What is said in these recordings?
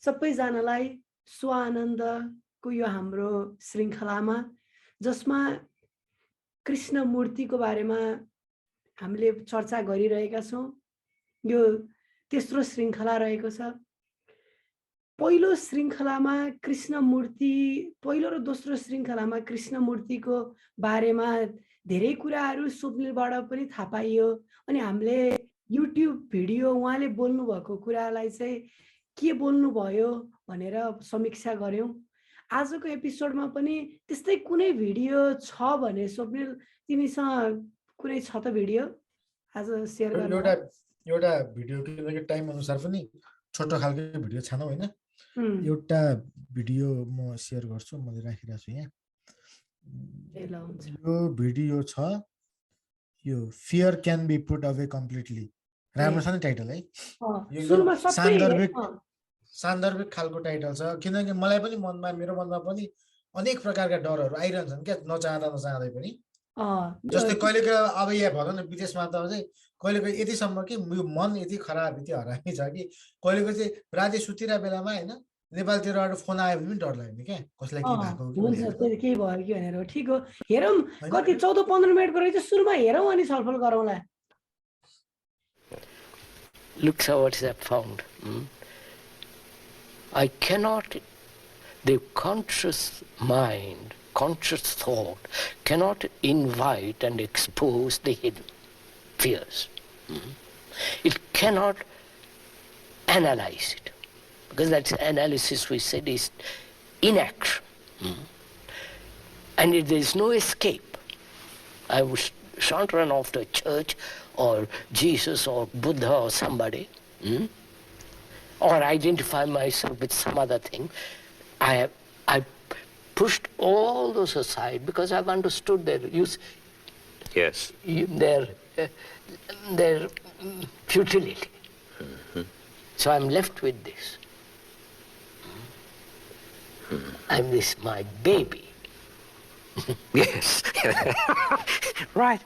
सबैजनालाई स्व-आनन्दको यो हाम्रो श्रृङ्खलामा जसमा कृष्णमूर्तिको बारेमा हामीले चर्चा गरिरहेका छौं। यो तेस्रो श्रृङ्खला रहेको छ। पहिलो श्रृङ्खलामा कृष्णमूर्ति, पहिलो र दोस्रो श्रृङ्खलामा कृष्णमूर्तिको बारेमा धेरै कुराहरू स्वप्निलबाट पनि थाहा पाइयो अनि हामीले युट्युब भिडियो उहाँले बोल्नु भएको कुरालाई चाहिँ के बोल्नु भयो भनेर समीक्षा गर्यौं। आजको एपिसोडमा पनि त्यस्तै कुनै भिडियो छ भने स्वप्निल तिमीसँग कुनै छ त भिडियो आज शेयर गर्नु? एउटा भिडियो किनकि टाइम अनुसार पनि छोटो खालको भिडियो छानौ हैन। एउटा भिडियो म शेयर गर्छु, मैले राखिरहेको छु यहाँ। यो भिडियो छ, यो fear can be put away completely. राम्रो छ नि टाइटल है। यो सान्दर्भिक खालको टाइटल छ किनकि मलाई पनि मेरो मनमा पनि अनेक प्रकारका डरहरू आइरहन्छन् क्या, नचाहँदै पनि। जस्तै कहिलेकाहीँ अब यहाँ भनौँ न विदेशमा त चाहिँ कहिलेकाहीँ यतिसम्म कि यो मन यति खराब यति हरामी छ कि कहिलेकाहीँ चाहिँ राति सुतिरहेको बेलामा होइन नेपालतिरबाट फोन आयो भने पनि डर लाग्ने क्या, कसलाई के भएको केही भयो कि भनेर। ठिक हो, हेरौँ कति 14-15 मिनटको रहेछ, सुरुमा हेरौँ अनि छलफल गरौँला। Look what I found. I cannot, the conscious mind, conscious thought cannot invite and expose the hidden fears. It cannot analyze it, because that analysis we said is inaction. And there is no escape. I shan't run off to a church or Jesus or Buddha or somebody, or identify myself with some other thing. I pushed all those aside because I've understood their use. Yes. Their futility. So I'm left with this. I'm this my baby. Yes. Right.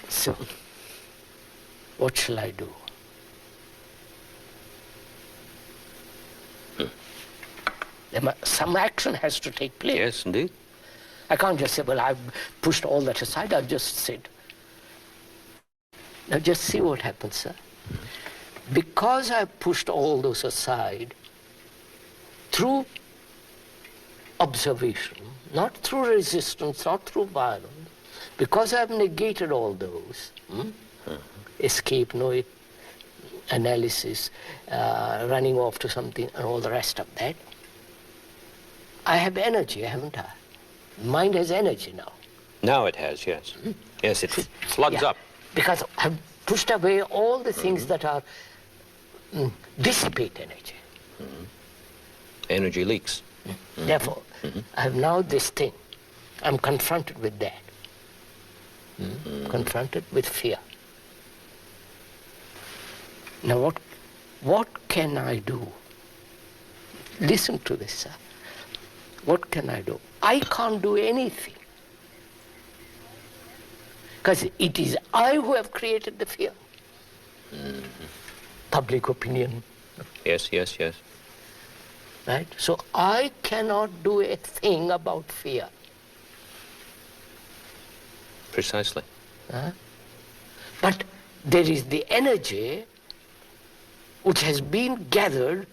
So, what shall I do? Some action has to take place. Yes, indeed. I can't just say, well, I've pushed all that aside. I've just said. Now just see what happens, sir. Because I've pushed all those aside through observation, not through resistance, not through violence, because I've negated all those, escape, no analysis, running off to something and all the rest of that, I have energy, haven't I? Mind has energy now. Now it has, yes. Yes, it floods up. Because I've pushed away all the things that are dissipate energy. Energy leaks. Therefore, I have now this thing. I'm confronted with that. Confronted with fear. Now what can I do? Listen to this, sir. What can I do? I can't do anything. Because it is I who have created the fear. Public opinion. Yes, yes, yes. Right? So I cannot do a thing about fear. Precisely. But there is the energy which has been gathered,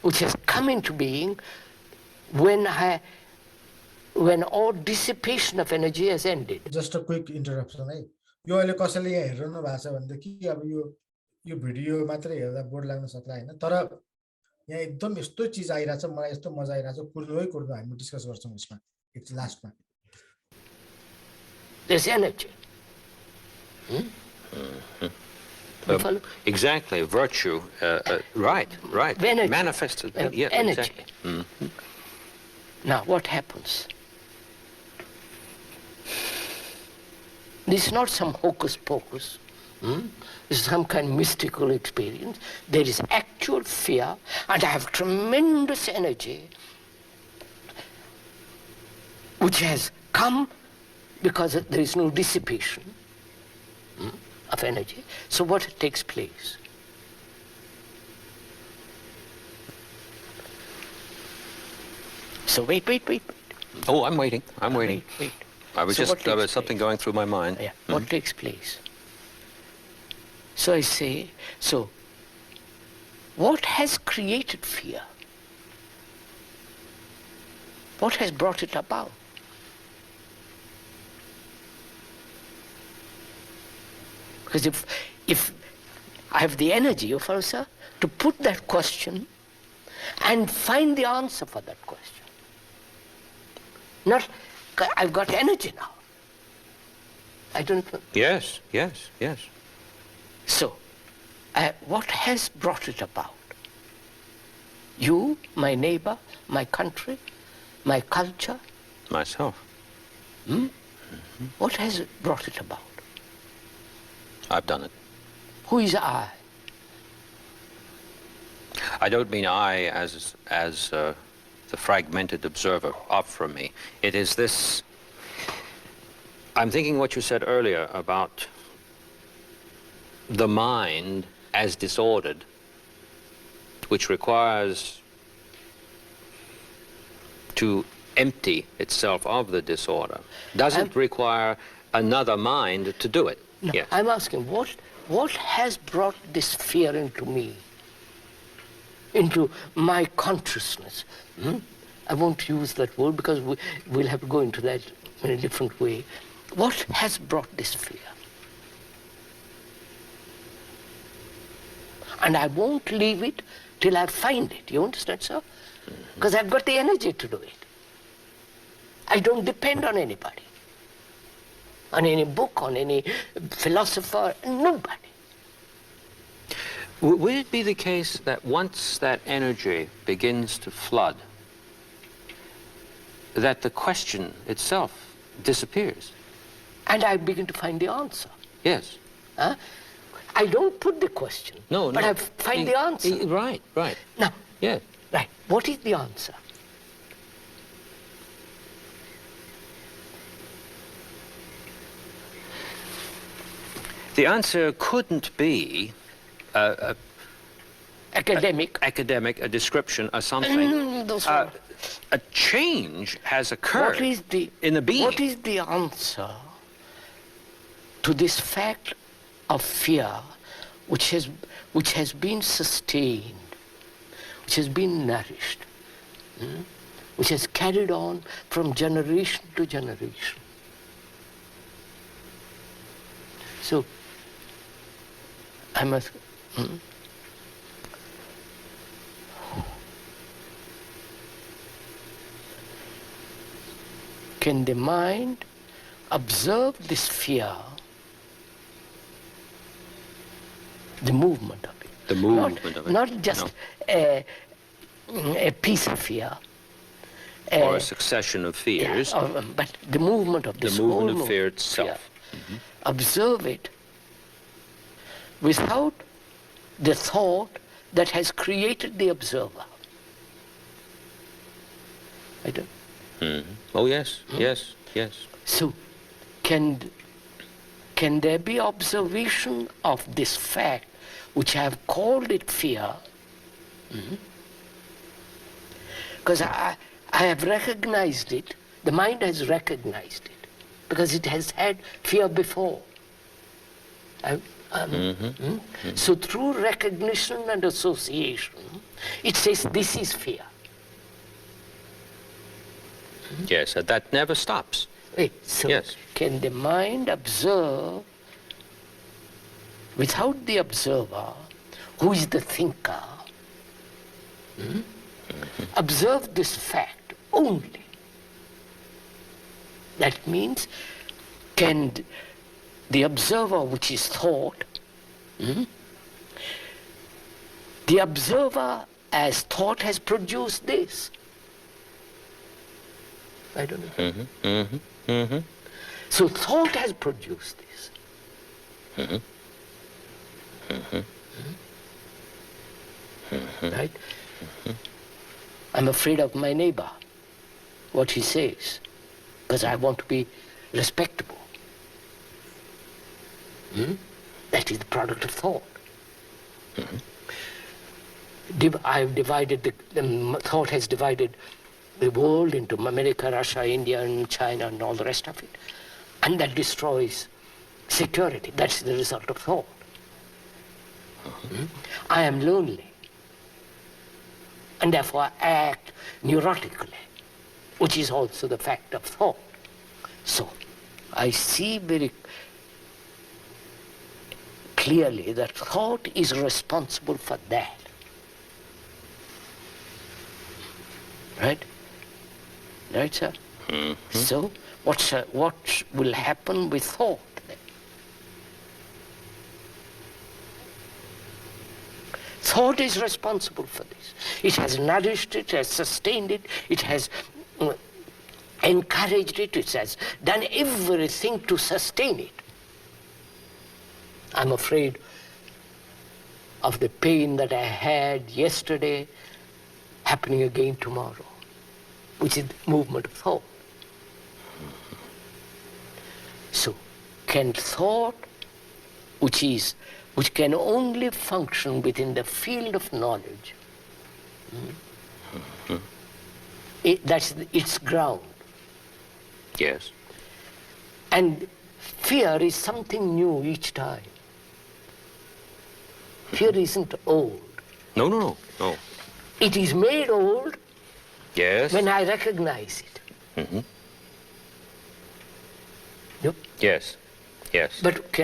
which has come into being when all dissipation of energy has ended. Just a quick interruption. यो अहिले कसैले यहाँ हेर्नु भएको छ भनेदेखि अब यो भिडियो मात्रै हेर्दा बोर लाग्न सक्ला हैन, तर यहाँ एकदम यस्तो चीज आइराछ, मलाई यस्तो मजा आइराछ, कुर्नु हामी डिस्कस गर्छौं यसमा इट्स लास्टमा. There's energy. Exactly, virtue, right. Energy. Manifested. Yeah, energy. Exactly. Now, what happens? This is not some hocus pocus. This is some kind of mystical experience. There is actual fear, and I have tremendous energy which has come because there is no dissipation of energy. So what takes place? So wait. Oh, I'm waiting. I'm waiting. Wait. I was So just, what there was takes something place? going through my mind. Yeah. What takes place? So I say, so what has created fear? What has brought it about? Because if I have the energy, you follow, sir, to put that question and find the answer for that question. Not, I've got energy now. I don't know. Yes. So, what has brought it about? You, my neighbor, my country, my culture. Myself. What has brought it about? I've done it. Who is I? I don't mean I as the fragmented observer off from me. It is this. I'm thinking what you said earlier about the mind as disordered, which requires to empty itself of the disorder. Doesn't require another mind to do it. No, Yes. I'm asking, what has brought this fear into me? Into my consciousness? I won't use that word because we'll have to go into that in a different way. What has brought this fear? And I won't leave it till I find it. You understand, sir? Because I've got the energy to do it. I don't depend on anybody, on any book, on any philosopher, nobody. Would it be the case that once that energy begins to flood, that the question itself disappears? And I begin to find the answer. Yes. Huh? I don't put the question, but I find the answer. Right. Now, Yes. right, what is the answer? The answer couldn't be Academic. a description or something. A change has occurred in the being. What is the answer to this fact of fear which has been sustained, which has been nourished, which has carried on from generation to generation? So, I must... Can the mind observe this fear, the movement of it? The movement of it. Not just a piece of fear. Or a succession of fears. Yeah, but the movement of this the whole movement of fear itself. Observe it without the thought that has created the observer. I don't. Oh yes, yes. So, can there be observation of this fact, which I have called it fear? Because I have recognized it, the mind has recognized it, because it has had fear before. So through recognition and association, it says this is fear. Yes, that never stops. So yes. Can the mind observe without the observer, who is the thinker, observe this fact only? That means, can the observer, which is thought, the observer as thought has produced this? I don't know. So thought has produced this. Right? I'm afraid of my neighbor, what he says, because I want to be respectable. That is the product of thought. I've divided, the thought has divided the world into America, Russia, India, and China, and all the rest of it. And that destroys security. That's the result of thought. I am lonely, and therefore I act neurotically, which is also the fact of thought. So I see very clearly that thought is responsible for that. Right? Right, sir? Mm-hmm. So what will happen with thought then? Thought is responsible for this. It has nourished it, has sustained it, it has encouraged it, it has done everything to sustain it. I'm afraid of the pain that I had yesterday happening again tomorrow, which is the movement of thought. So, can thought, which can only function within the field of knowledge, that's its ground. Yes. And fear is something new each time. Fear isn't old. No. It is made old, Yes. when I recognize it. Mm-hmm. Yep. Yes. But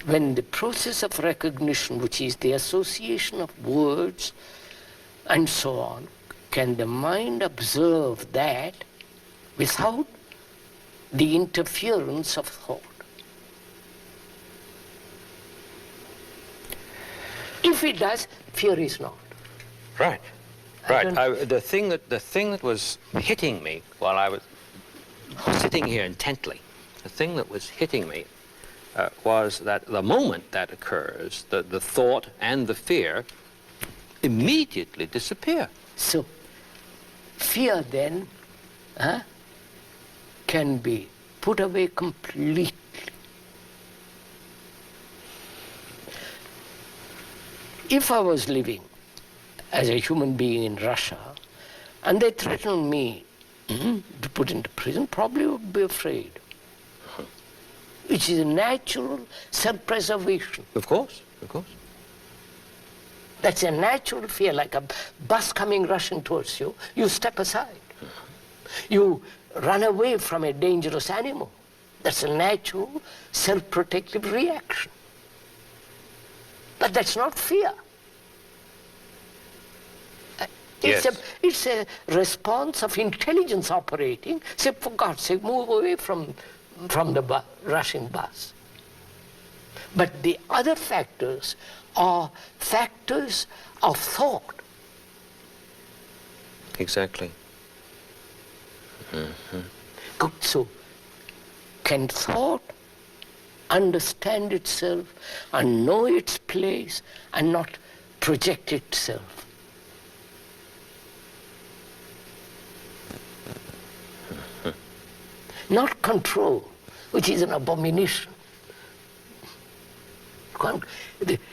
when the process of recognition, which is the association of words and so on, can the mind observe that without the interference of thought? If it does, fear is not. Right. The thing that was hitting me while I was sitting here intently, the thing that was hitting me was that the moment that occurs, the thought and the fear immediately disappear. So, fear then can be put away completely. If I was living as a human being in Russia, and they threatened me to put into prison, probably would be afraid. Which is a natural self-preservation. Of course. That's a natural fear, like a bus coming rushing towards you. You step aside. You run away from a dangerous animal. That's a natural self-protective reaction. But that's not fear. It's a response of intelligence operating. Say, for God's sake, move away from the rushing bus. But the other factors are factors of thought. Exactly. Good. So, can thought understand itself and know its place and not project itself? Not control, which is an abomination.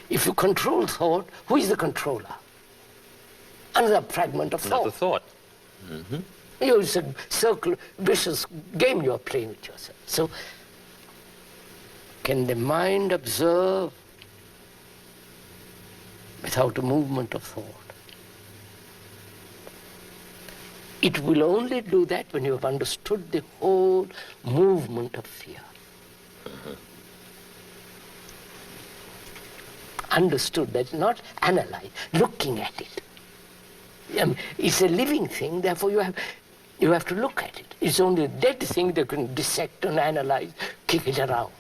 If you control thought, who is the controller? Another fragment of thought. Another thought. It's a circle, vicious game you are playing with yourself. So, can the mind observe without a movement of thought? It will only do that when you have understood the whole movement of fear. Understood that, not analyze, looking at it. It's a living thing, therefore you have to look at it. It's only a dead thing that can dissect and analyze, kick it around.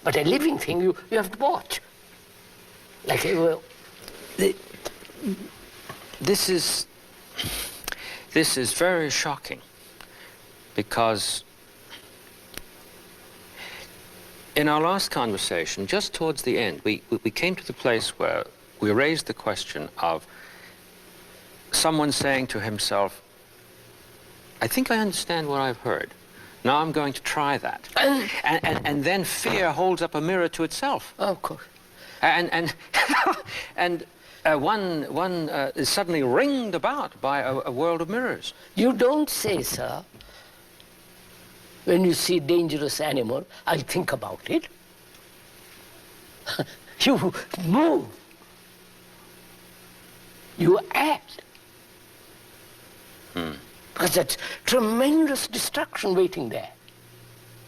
But a living thing, you have to watch. Like, This is very shocking, because in our last conversation, just towards the end, we came to the place where we raised the question of someone saying to himself, I think I understand what I've heard. Now I'm going to try that. And then fear holds up a mirror to itself. of course. And one is suddenly ringed about by a world of mirrors. You don't say, sir, when you see dangerous animal, I'll think about it. You move. You act. Because that's tremendous destruction waiting there.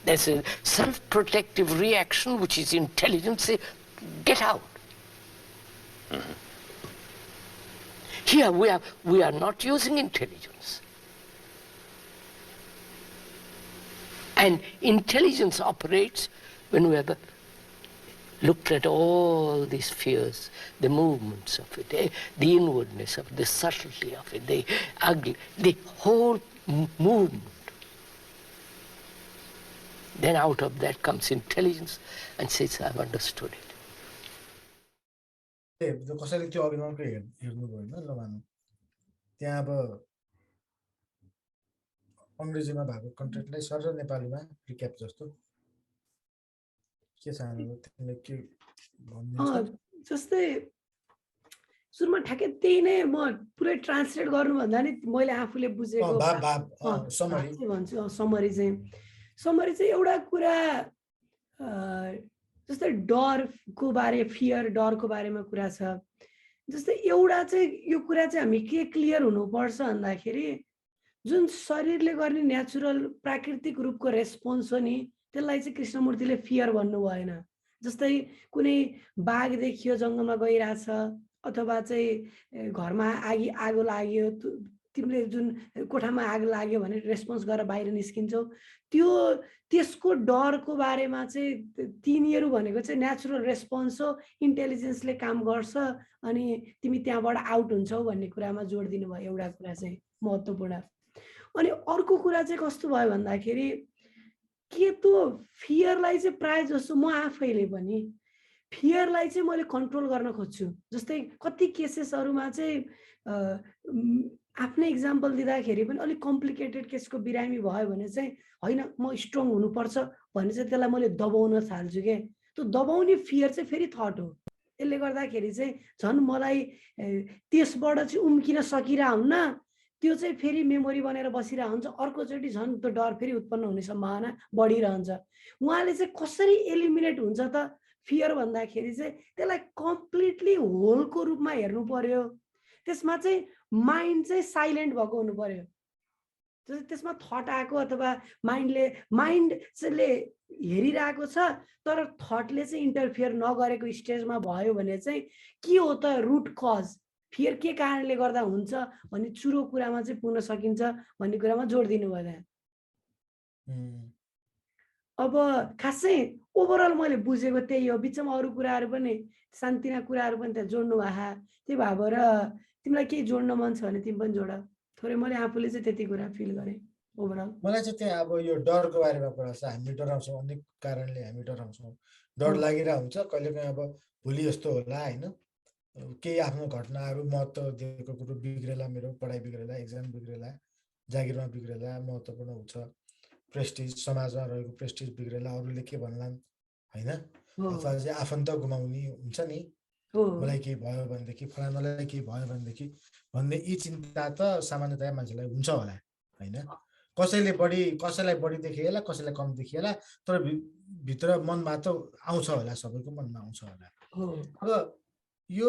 There's a self-protective reaction which is intelligent. Say, get out. Here we are not using intelligence. And intelligence operates when we have looked at all these fears, the movements of it, the inwardness of it, the subtlety of it, the ugly, the whole movement. Then out of that comes intelligence and says, I've understood it. कसैले त्यो अभिनवको हेर्नुभयो हैन ल मानौ त्यहाँ अब अंग्रेजीमा भएको कन्टेन्टलाई सरल नेपालीमा रिक्याप जस्तो के चाहनु तिमीले के भन्नुहुन्छ जस्तै सुरुमा ठ्याक्कै त्यही नै म पुरै ट्रान्सलेट गर्नु भन्दा नि मैले आफूले बुझेको समरी चाहिँ एउटा कुरा जस्तै डरको बारे फियर डरको बारेमा कुरा छ जस्तै एउटा चाहिँ यो कुरा चाहिँ हामी के क्लियर हुनुपर्छ भन्दाखेरि जुन शरीरले गर्ने नेचुरल प्राकृतिक रूपको रेस्पोन्स हो नि त्यसलाई चाहिँ कृष्णमूर्तिले फियर भन्नु भएन जस्तै कुनै बाघ देखियो जंगलमा गइराछ अथवा चाहिँ घरमा आगो लाग्यो तिमीले जुन कोठामा आग लाग्यो भने रेस्पोन्स गरेर बाहिर निस्किन्छौ त्यसको डरको बारेमा चाहिँ तिनीहरु भनेको चाहिँ नेचुरल रेस्पोन्स हो इन्टेलिजेन्सले काम गर्छ अनि तिमी त्यहाँबाट आउट हुन्छौ भन्ने कुरामा जोड दिनु भयो एउटा कुरा चाहिँ महत्त्वपूर्ण अनि अर्को कुरा चाहिँ कस्तो भयो भन्दाखेरि के त्यो फियरलाई चाहिँ प्राय जसो म आफैले पनि फियरलाई चाहिँ मैले कन्ट्रोल गर्न खोज्छु जस्तै कति केसेसहरुमा चाहिँ आफ्नै एक्जाम्पल दिँदाखेरि पनि अलि कम्प्लिकेटेड केसको बिरामी भयो भने चाहिँ हैन म स्ट्रङ हुनुपर्छ भने चाहिँ त्यसलाई मैले दबाउन थाल्छु के त्यो दबाउने फियर चाहिँ फेरि थट हो यसले गर्दाखेरि चाहिँ झन् मलाई त्यसबाट चाहिँ उम्किन सकिरा हुन्न त्यो चाहिँ फेरि मेमोरी बनेर बसिरा हुन्छ अर्कोचोटी झन् त्यो डर फेरि उत्पन्न हुने सम्भावना बढिरहन्छ उहाँले चाहिँ कसरी एलिमिनेट हुन्छ त फियर भन्दाखेरि चाहिँ त्यसलाई कम्प्लिटली होलको रूपमा हेर्नु पर्यो त्यसमा चाहिँ माइन्ड चाहिँ साइलेन्ट भएको हुनु पर्यो त्यसमा थट आएको अथवा माइन्डले हेरिरहेको छ तर थटले चाहिँ इन्टरफियर नगरेको स्टेजमा भयो भने चाहिँ के हो त रुट कज फियर के कारणले गर्दा हुन्छ भन्ने चुरो कुरामा चाहिँ पुग्न सकिन्छ भन्ने कुरामा जोड दिनु भयो अब खासै ओभरअल मैले बुझेको त्यही हो बिचमा अरु कुराहरु पनि शान्तिना कुराहरु पनि त्यहाँ जोड्नु भए त्यही भएर तिमीलाई के जोड्न मन छ भने तिमी पनि जोड थोरै मैले आफूले चाहिँ त्यति कुरा फिल गरे ओभरअल मलाई चाहिँ त्यहाँ अब यो डरको बारेमा कुरा छ हामी डराउँछौँ अनेक कारणले हामी डराउँछौँ डर लागिरा हुन्छ कहिलेकाहीँ अब भोलि यस्तो होला हैन केही आफ्नो घटनाहरु महत्त्व दिएको कुरो बिग्रेला मेरो पढाइ बिग्रेला एक्जाम बिग्रेला जागिरमा बिग्रेला महत्त्वपूर्ण हुन्छ प्रेस्टिज समाजमा रहेको प्रेस्टिज बिग्रेला अरूले के भन्लान् हैन अथवा चाहिँ आफन्त गुमाउने हुन्छ नि मलाई के भयो भनेदेखि फलानालाई के भयो भनेदेखि भन्ने यी चिन्ता त सामान्यतया मान्छेलाई हुन्छ होला हैन कसैलाई बढी देखिएला कसैलाई कम देखिएला तर भित्र मनमा त आउँछ होला सबैको मनमा आउँछ होला अब यो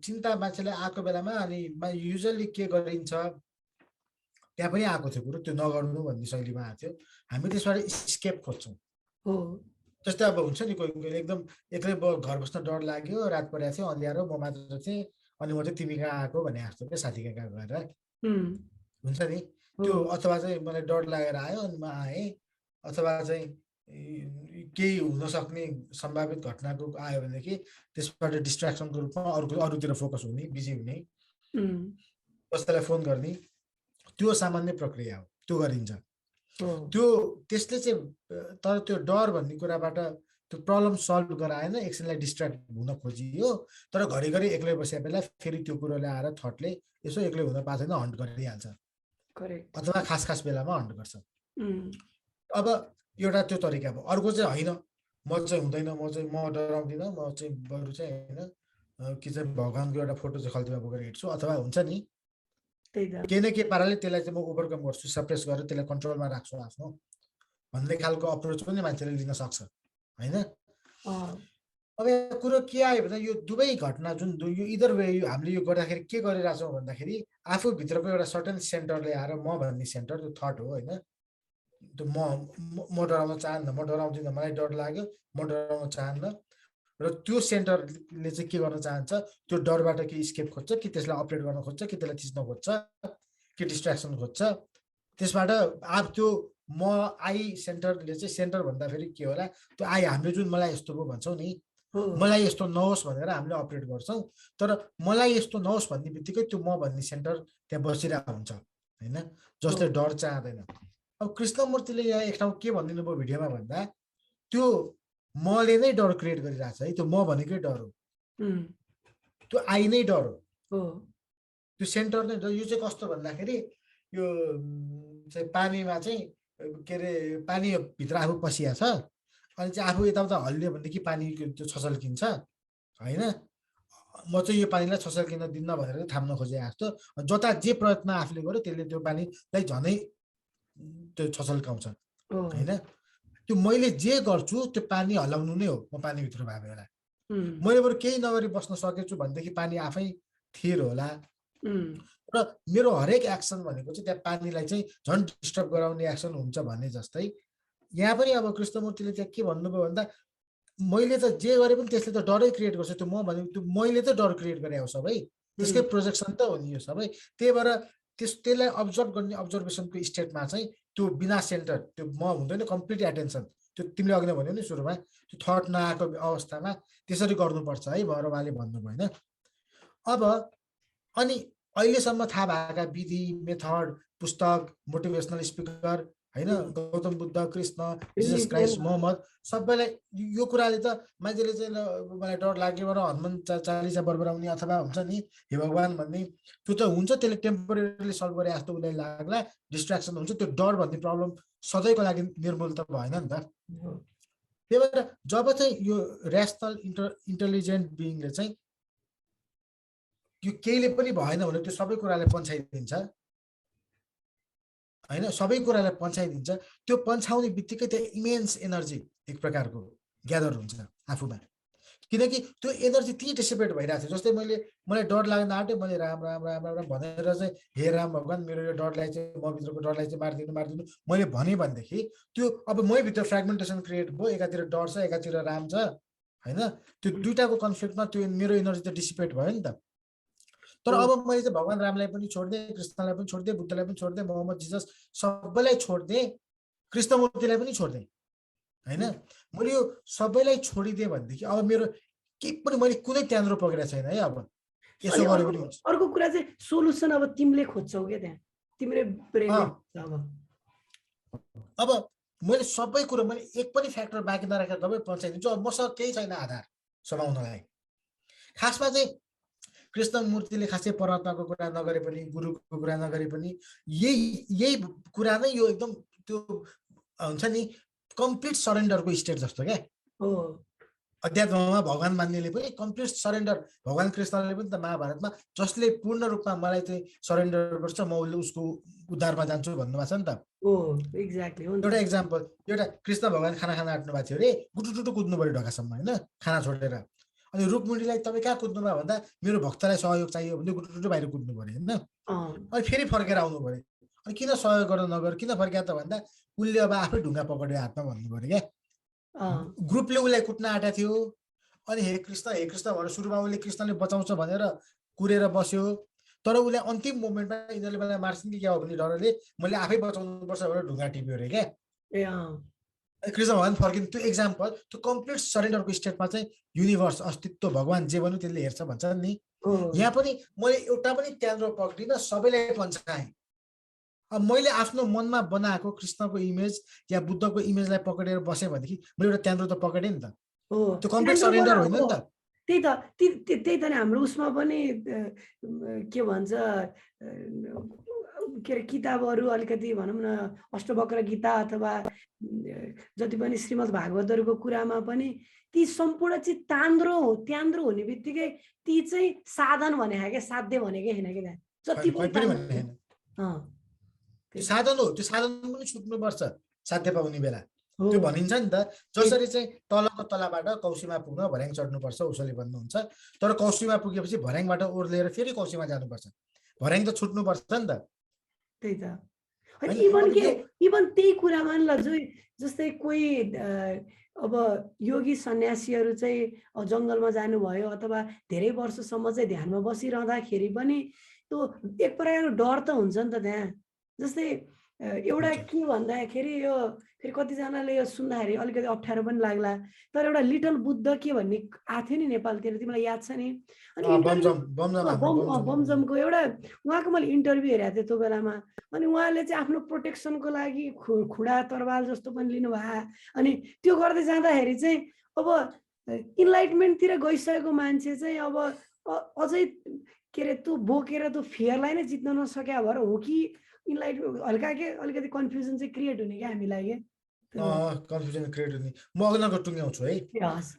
चिन्ता मान्छेलाई आएको बेलामा अनि युजुअली के गरिन्छ त्यहाँ पनि आएको थियो कुरो त्यो नगर्नु भन्ने शैलीमा आएको थियो हामी त्यसबाट स्केप खोज्छौँ जस्तै अब हुन्छ नि कोही कोही एकदम एक्लै घर बस्न डर लाग्यो रात परेको थियो अँध्यारो म मात्र चाहिँ अनि म चाहिँ तिमी कहाँ आएको भने जस्तो के साथी कहाँ गएर हुन्छ नि त्यो अथवा चाहिँ मलाई डर लागेर आयो अनि म आएँ अथवा चाहिँ केही हुन सक्ने सम्भावित घटनाको आयो भनेदेखि त्यसबाट डिस्ट्र्याक्सनको रूपमा अरूतिर फोकस हुने बिजी हुने कसैलाई फोन गर्ने त्यो सामान्य प्रक्रिया हो त्यो गरिन्छ त्यो त्यसले चाहिँ तर त्यो डर भन्ने कुराबाट त्यो प्रब्लम सल्भ गराएन एकछिनलाई डिस्ट्र्याक्ट हुन खोजियो तर घरिघरि एक्लै बसेको बेला फेरि त्यो कुरोले आएर थटले यसो एक्लै हुन पाएन हन्ट गरिहाल्छ अथवा खास बेलामा हन्ट गर्छ अब एउटा त्यो तरिका भयो अर्को चाहिँ हैन म चाहिँ हुँदैन म डराउँदिन म चाहिँ बरु चाहिँ हैन कि चाहिँ भगवानको एउटा फोटो चाहिँ खल्तीमा बोकेर हिँड्छु अथवा हुन्छ नि त्यही त केही न केही पाराले त्यसलाई चाहिँ म ओभरकम गर्छु सप्रेस गरेर त्यसलाई कन्ट्रोलमा राख्छु आफ्नो भन्ने खालको अप्रोच पनि मान्छेले लिन सक्छ हैन अब यहाँ कुरो के आयो भने यो दुवै घटना जुन यो इदर वे हामीले यो गर्दाखेरि के गरिरहेछौँ भन्दाखेरि आफूभित्रको एउटा सर्टेन सेन्टरले आएर म भन्ने सेन्टर त्यो थट हो होइन त्यो म डराउन चाहन्न म डराउँदिनँ मलाई डर लाग्यो म डराउन चाहन्न र त्यो सेन्टरले चाहिँ के गर्न चाहन्छ त्यो डरबाट कि स्केप खोज्छ कि त्यसलाई अपरेट गर्न खोज्छ कि त्यसलाई थिच्न खोज्छ कि डिस्ट्र्याक्सन खोज्छ त्यसबाट अब त्यो म आई सेन्टरले चाहिँ सेन्टर भन्दाखेरि के होला त्यो आई हामीले जुन मलाई यस्तो पो भन्छौँ नि मलाई यस्तो नहोस् भनेर हामीले अपरेट गर्छौँ तर मलाई यस्तो नहोस् भन्ने बित्तिकै त्यो म भन्ने सेन्टर त्यहाँ बसिरहेको हुन्छ होइन जसले डर चाहँदैन अब कृष्णमूर्तिले यहाँ एक ठाउँ के भनिदिनु भयो भिडियोमा भन्दा त्यो मले नै डर क्रिएट गरिरहेको छ है त्यो म भनेकै डर हो त्यो आई नै डर हो त्यो सेन्टर नै डर यो चाहिँ कस्तो भन्दाखेरि यो चाहिँ पानीमा चाहिँ के अरे पानी भित्र आफू पसिया छ अनि चाहिँ आफू यताउता हल्लियो भनेदेखि पानी त्यो छसल्किन्छ होइन म चाहिँ यो पानीलाई छसल्किन दिन्न भनेर थाम्न खोजेको जस्तो जता जे प्रयत्न आफूले गर्यो त्यसले त्यो पानीलाई झनै त्यो छसल्काउँछ होइन त्यो मैले जे गर्छु त्यो पानी हल्लाउनु नै हो म पानीभित्र भए बेला मैले बरु केही नगरी बस्न सकेछु भनेदेखि पानी आफै थिर होला र मेरो हरेक एक्सन भनेको चाहिँ त्यहाँ पानीलाई चाहिँ झन् डिस्टर्ब गराउने एक्सन हुन्छ भन्ने जस्तै यहाँ पनि अब कृष्णमूर्तिले त्यहाँ के भन्नुभयो भन्दा मैले त जे गरे पनि त्यसले त डरै क्रिएट गर्छ त्यो म भनेको त्यो मैले त डर क्रिएट गरे हो सबै त्यसकै प्रोजेक्सन त हो नि यो सबै त्यही भएर त्यसलाई अब्जर्भ गर्ने अब्जर्भेसनको स्टेटमा चाहिँ त्यो बिना सेन्टर त्यो म हुँदैन कम्प्लिट एटेन्सन त्यो तिमीले अघि नै भन्यो नि सुरुमा त्यो थट नआएको अवस्थामा त्यसरी गर्नुपर्छ है भनेर उहाँले भन्नुभयो होइन अब अनि अहिलेसम्म थाहा भएका विधि मेथड पुस्तक मोटिभेसनल स्पिकर होइन गौतम बुद्ध कृष्ण जिजस क्राइस्ट मोहम्मद सबैलाई यो कुराले त मान्छेले चाहिँ मलाई डर लाग्यो र हनुमान चालिसा बरबराउने अथवा हुन्छ नि हे भगवान भन्ने त्यो त हुन्छ त्यसले टेम्पोरेरीली सल्भ गरे जस्तो उसलाई लाग्ला डिस्ट्र्याक्सन हुन्छ त्यो डर भन्ने प्रब्लम सधैँको लागि निर्मूल त भएन नि त त्यही भएर जब चाहिँ यो ऱ्यासनल इन्टेलिजेन्ट बिइङले चाहिँ यो केहीले पनि भएन भने त्यो सबै कुरालाई पन्छाइदिन्छ होइन सबै कुरालाई पन्छाइदिन्छ त्यो पन्छाउने बित्तिकै त्यो इमेन्स एनर्जी एक प्रकारको ग्यादर हुन्छ आफूमा किनकि त्यो एनर्जी त्यही डिसिपेट भइरहेको छ जस्तै मलाई डर लाग्न आँट्यो मैले राम राम राम राम भनेर चाहिँ हे राम भगवान् मेरो यो डरलाई चाहिँ म भित्रको डरलाई चाहिँ मारिदिनु मैले भनेदेखि त्यो अब मैभित्र फ्रेगमेन्टेसन क्रिएट भयो एकातिर डर छ एकातिर राम छ होइन त्यो दुईटाको कन्फ्लिक्टमा त्यो मेरो एनर्जी त डिसिपेट भयो नि त तर अब मैले चाहिँ भगवान रामलाई पनि छोडिदिएँ कृष्णलाई पनि छोडिदिएँ बुद्धलाई पनि छोडिदिएँ मोहम्मद जिजस सबैलाई छोडिदिएँ कृष्णमूर्तिलाई पनि छोडिदिएँ होइन मैले यो सबैलाई छोडिदिएँ भनेदेखि अब मेरो केही पनि मैले कुनै त्यान्द्रो पक्रेको छैन है अब यसो गरे पनि हुन्छ अर्को कुरा चाहिँ सोलुसन अब तिमीले खोज्छौ क्या त्यहाँ तिमीले अब मैले सबै कुरो मैले एक पनि फ्याक्टर बाँकी नराखेर सबै पन्छाइदिन्छु अब मसँग केही छैन आधार समाउनलाई खासमा चाहिँ कृष्णमूर्तिले खासै परमात्माको कुरा नगरे पनि गुरुको कुरा नगरे पनि यही कुरा नै यो एकदम त्यो हुन्छ नि कम्प्लिट सरेन्डरको स्टेट जस्तो क्या अध्यात्ममा भगवान मान्नेले पनि कम्प्लिट सरेन्डर भगवान कृष्णले पनि त महाभारतमा जसले पूर्ण रूपमा मलाई चाहिँ सरेन्डर गर्छ म उसको उद्धारमा जान्छु भन्नुभएको छ नि त एउटा एक्जाम्पल एउटा कृष्ण भगवान खाना खान आँट्नु भएको थियो अरे गुटुटुटु कुद्नु पऱ्यो ढोकासम्म होइन खाना छोडेर अनि रुक्मिणीलाई तपाईँ कहाँ कुद्नु भयो भन्दा मेरो भक्तलाई सहयोग चाहियो भने गुटुटुटु बाहिर कुद्नु पऱ्यो होइन अनि फेरि फर्केर आउनु पऱ्यो अनि किन सहयोग गर्न नगर किन फर्क्या त भन्दा उसले अब आफै ढुङ्गा पक्रियो हातमा भन्नु पऱ्यो क्या ग्रुपले उसलाई कुट्न आँटेको थियो अनि हे कृष्ण भनेर सुरुमा उसले कृष्णले बचाउँछ भनेर कुरेर बस्यो तर उसले अन्तिम मोमेन्टमा यिनीहरूले मलाई मार्छन् कि क्या हो भने डरले मैले आफै बचाउनुपर्छ भनेर ढुङ्गा टिप्यो अरे क्या कृष्ण भगवान फर्किनु त्यो एक्जाम्पल त्यो कम्प्लिट सरेन्डरको स्टेटमा चाहिँ युनिभर्स अस्तित्व भगवान जे भन्यो त्यसले हेर्छ भन्छ नि यहाँ पनि मैले एउटा पनि त्यान्द्रो पक्रिन सबैलाई पन्छाएँ अब मैले आफ्नो मनमा बनाएको कृष्णको इमेज या बुद्धको इमेजलाई पक्रेर बसेँ भनेदेखि मैले एउटा त्यान्द्रो त पक्रेँ नि त त्यो कम्प्लिट सरेन्डर होइन नि त त्यही त हाम्रो उसमा पनि के भन्छ के अरे किताबहरू अलिकति भनौँ न अष्टवक्र गीता अथवा जति पनि श्रीमद् भागवतहरूको कुरामा पनि ती सम्पूर्ण चाहिँ त्यान्द्रो हुने बित्तिकै ती चाहिँ साधन भनेको क्या, साध्य भनेकै होइन कि जति पनि साधन हो, त्यो साधन पनि छुट्नुपर्छ साध्य पाउने बेला। त्यो भनिन्छ नि त, जसरी चाहिँ तलको तलाबाट कौशीमा पुग्न भर्याङ चढ्नुपर्छ उसले भन्नुहुन्छ, तर कौशीमा पुगेपछि भर्याङबाट ओर्लेर फेरि कौशीमा जानुपर्छ, भर्याङ त छुट्नुपर्छ नि त। त्यही त इभन त्यही कुरामा ल जस्तै कोही अब योगी सन्यासीहरू चाहिँ जङ्गलमा जानुभयो अथवा धेरै वर्षसम्म चाहिँ ध्यानमा बसिरहँदाखेरि पनि त्यो एक प्रकारको डर त हुन्छ नि त त्यहाँ। जस्तै एउटा के भन्दाखेरि यो फेरि कतिजनाले यो सुन्दाखेरि अलिकति अप्ठ्यारो पनि लाग्ला, तर एउटा लिटल बुद्ध के भन्ने आएको थियो नि नेपालतिर, तिमीलाई याद छ नि? अनि बमजमको एउटा उहाँको मैले इन्टरभ्यू हेरेको थिएँ त्यो बेलामा। अनि उहाँले चाहिँ आफ्नो प्रोटेक्सनको लागि खुडा तरवाल जस्तो पनि लिनुभयो। अनि त्यो गर्दै जाँदाखेरि चाहिँ अब इन्लाइटमेन्टतिर गइसकेको मान्छे चाहिँ अब अझै के अरे त्यो बोकेर त्यो फियरलाई नै जित्न नसक्या भएर हो कि हल्का के अलिकति कन्फ्युजन चाहिँ क्रिएट हुने क्या हामीलाई के कन्फ्युजन क्रिएट हुने। म अघिल्लो टुङ्ग्याउँछु है,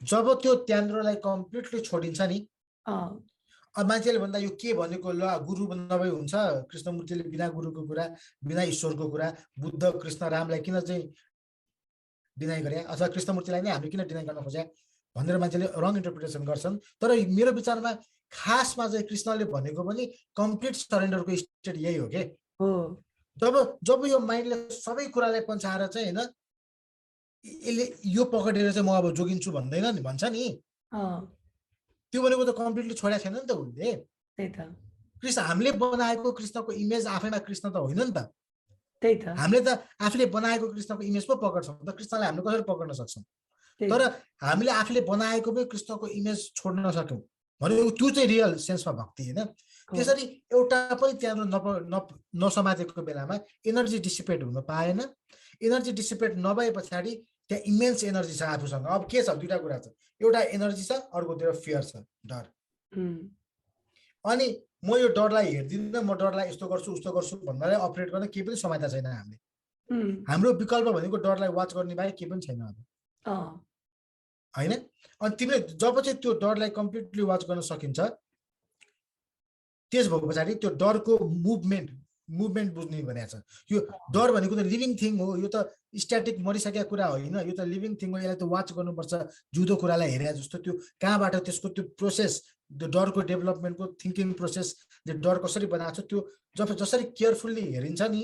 जब त्यो त्यान्द्रोलाई कम्प्लिटली छोडिन्छ नि, अब मान्छेले भन्दा यो के भनेको ल गुरु नभई हुन्छ, कृष्णमूर्तिले बिना गुरुको कुरा बिना ईश्वरको कुरा बुद्ध कृष्ण रामलाई किन चाहिँ डिनाइ गरे अथवा कृष्णमूर्तिलाई नै हामीले किन डिनाइ गर्न खोज्या भनेर मान्छेले रङ इन्टरप्रिटेसन गर्छन्। तर मेरो विचारमा खासमा चाहिँ कृष्णले भनेको पनि कम्प्लिट सरेन्डरको स्टेट यही हो के। जब यो माइन्डले सबै कुरालाई पन्छाएर चाहिँ होइन यसले यो पकडेर चाहिँ म अब जोगिन्छु भन्दैन नि भन्छ नि, त्यो भनेको त कम्प्लिटली छोडेको छैन नि त उसले। कृष्ण हामीले बनाएको कृष्णको इमेज आफैमा कृष्ण त होइन नि त। हामीले त आफूले बनाएको कृष्णको इमेज पो पकड्छौँ त, कृष्णलाई हामीले कसरी पक्र्न सक्छौँ? तर हामीले आफूले बनाएको पनि कृष्णको इमेज छोड्न सक्यौँ भनेको त्यो चाहिँ रियल सेन्समा भक्ति होइन। त्यसरी एउटा पनि त्यहाँ नसमातेको बेलामा एनर्जी डिसिपेट हुन पाएन। एनर्जी डिसिपेट नभए पछाडि त्यहाँ इमेन्स एनर्जी छ आफूसँग। अब के छ, दुईटा कुरा छ, एउटा एनर्जी छ, अर्कोतिर फियर छ, डर। अनि म यो डरलाई हेर्दिनँ, म डरलाई यस्तो गर्छु उस्तो गर्छु भन्नाले अपरेट गर्न केही पनि समाता छैन हामीले। हाम्रो विकल्प भनेको डरलाई वाच गर्ने बाहेक केही पनि छैन अब होइन। अनि तिमीले जब चाहिँ त्यो डरलाई कम्प्लिटली वाच गर्न सकिन्छ त्यस भएको पछाडि त्यो डरको मुभमेन्ट बुझ्ने भनेको छ। यो डर भनेको त लिभिङ थिङ हो, यो त स्ट्याटिक मरिसकेका कुरा होइन, यो त लिभिङ थिङ हो। यसलाई त वाच गर्नुपर्छ, जुदो कुरालाई हेरे जस्तो। त्यो कहाँबाट त्यसको त्यो प्रोसेस, त्यो डरको डेभलपमेन्टको थिङ्किङ प्रोसेस, त्यो डर कसरी बनाएको छ, त्यो जसरी केयरफुल्ली हेरिन्छ नि,